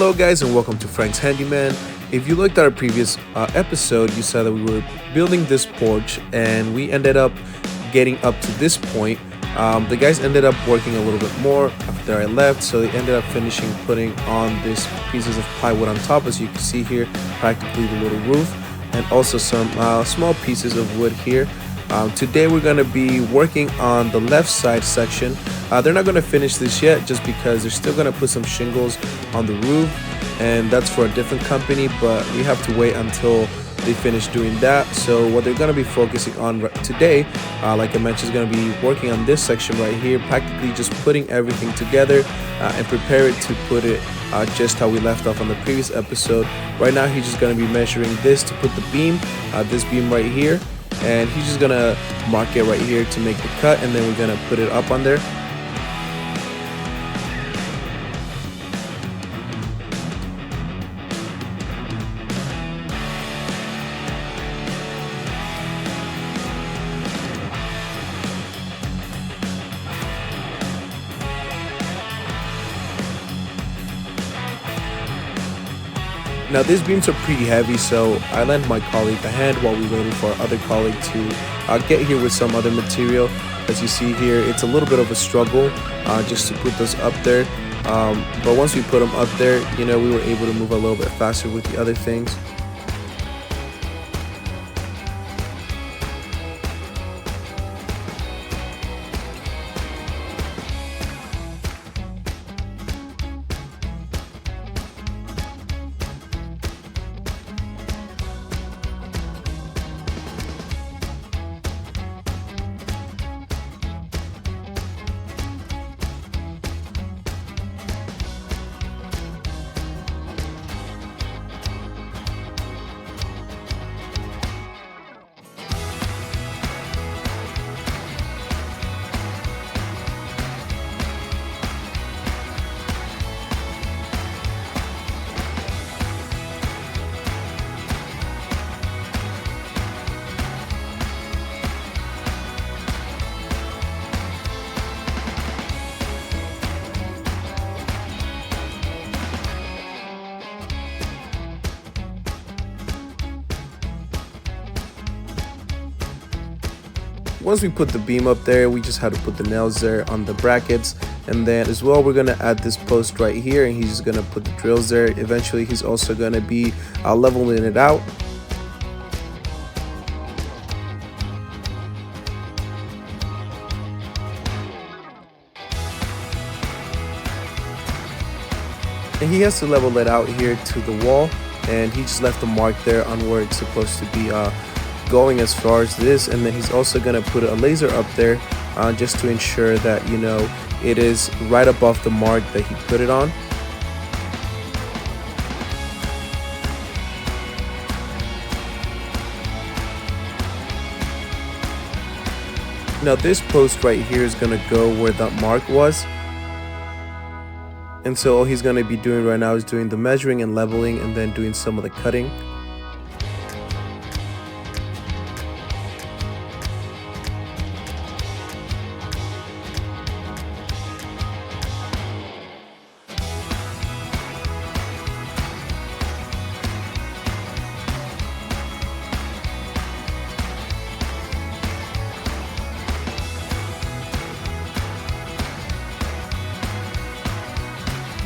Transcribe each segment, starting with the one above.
Hello guys and welcome to Frank's Handyman. If you looked at our previous episode, you saw that we were building this porch and we ended up getting up to this point. The guys ended up working a little bit more after I left, so they ended up finishing putting on these pieces of plywood on top, as you can see here, practically the little roof, and also some small pieces of wood here. Today we're going to be working on the left side section. They're not going to finish this yet just because they're still going to put some shingles on the roof, and that's for a different company, but we have to wait until they finish doing that. So what they're going to be focusing on today, like I mentioned, is going to be working on this section right here, practically just putting everything together and prepare it to put it just how we left off on the previous episode. Right now he's just going to be measuring this to put the beam, this beam right here, and he's just gonna mark it right here to make the cut, and then we're gonna put it up on there. Now these beams are pretty heavy, so I lent my colleague a hand while we waited for our other colleague to get here with some other material. As you see here, it's a little bit of a struggle just to put those up there, but once we put them up there, you know, we were able to move a little bit faster with the other things. Once we put the beam up there, we just had to put the nails there on the brackets, and then as well we're gonna add this post right here, and he's just gonna put the drills there. Eventually he's also gonna be leveling it out. And he has to level it out here to the wall, and he just left a mark there on where it's supposed to be going as far as this. And then he's also going to put a laser up there just to ensure that, you know, it is right above the mark that he put it on. Now this post right here is going to go where that mark was, and so all he's going to be doing right now is doing the measuring and leveling, and then doing some of the cutting.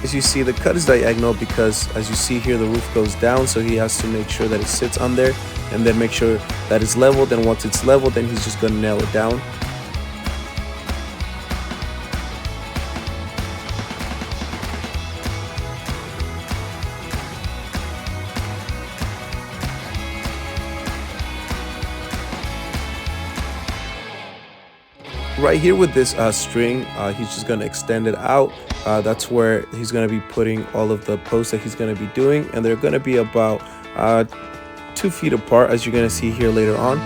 As you see, the cut is diagonal because, as you see here, the roof goes down, so he has to make sure that it sits on there and then make sure that it's leveled, and once it's leveled, then he's just going to nail it down. Right here with this string, he's just going to extend it out. That's where he's going to be putting all of the posts that he's going to be doing, and they're going to be about 2 feet apart, as you're going to see here later on.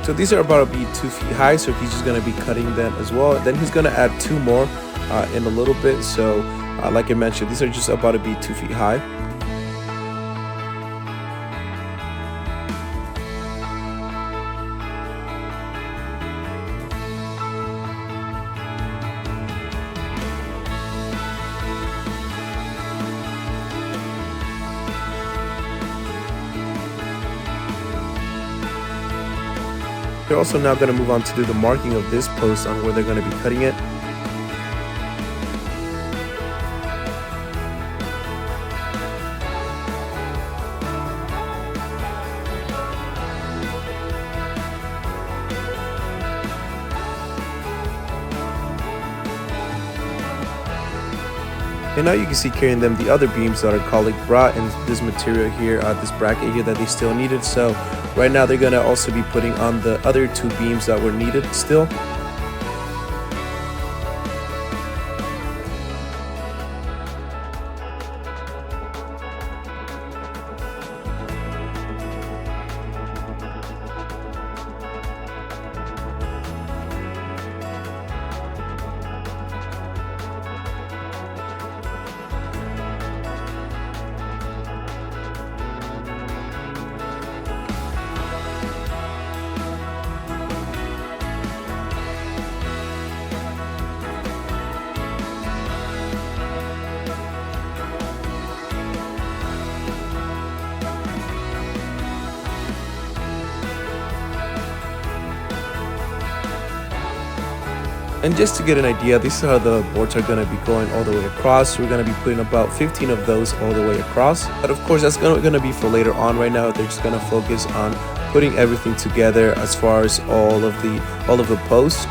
So these are about to be 2 feet high, so he's just going to be cutting them as well. Then he's going to add 2 more in a little bit. So like I mentioned, these are just about to be 2 feet high. They're also now going to move on to do the marking of this post on where they're going to be cutting it. And now you can see carrying them the other beams that our colleague brought in this material here, this bracket here that they still needed. So right now they're going to also be putting on the other 2 beams that were needed still. And just to get an idea, this is how the boards are going to be going all the way across. We're going to be putting about 15 of those all the way across. But of course, that's going to be for later on. Right now, they're just going to focus on putting everything together as far as all of the posts.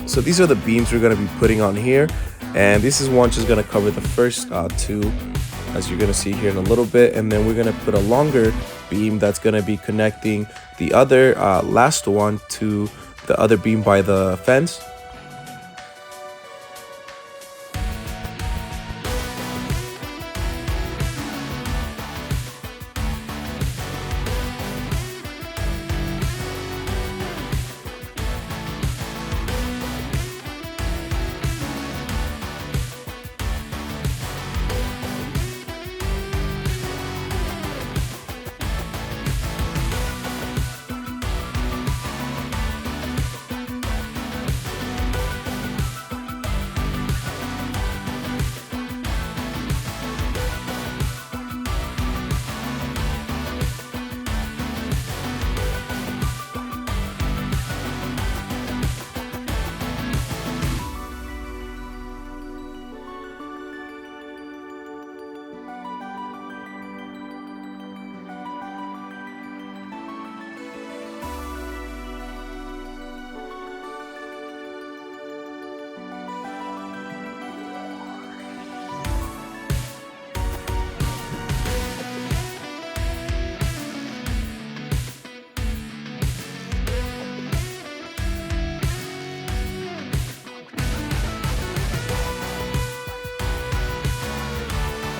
So these are the beams we're going to be putting on here, and this is one just going to cover the first 2, as you're going to see here in a little bit, and then we're going to put a longer beam that's going to be connecting the other last one to the other beam by the fence.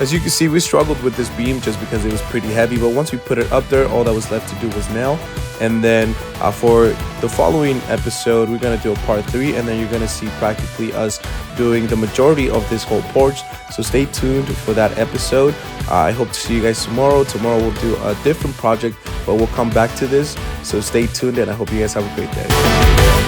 As you can see, we struggled with this beam just because it was pretty heavy, but once we put it up there, all that was left to do was nail. And then for the following episode, we're going to do a part 3, and then you're going to see practically us doing the majority of this whole porch. So stay tuned for that episode. I hope to see you guys tomorrow. Tomorrow we'll do a different project, but we'll come back to this. So stay tuned, and I hope you guys have a great day.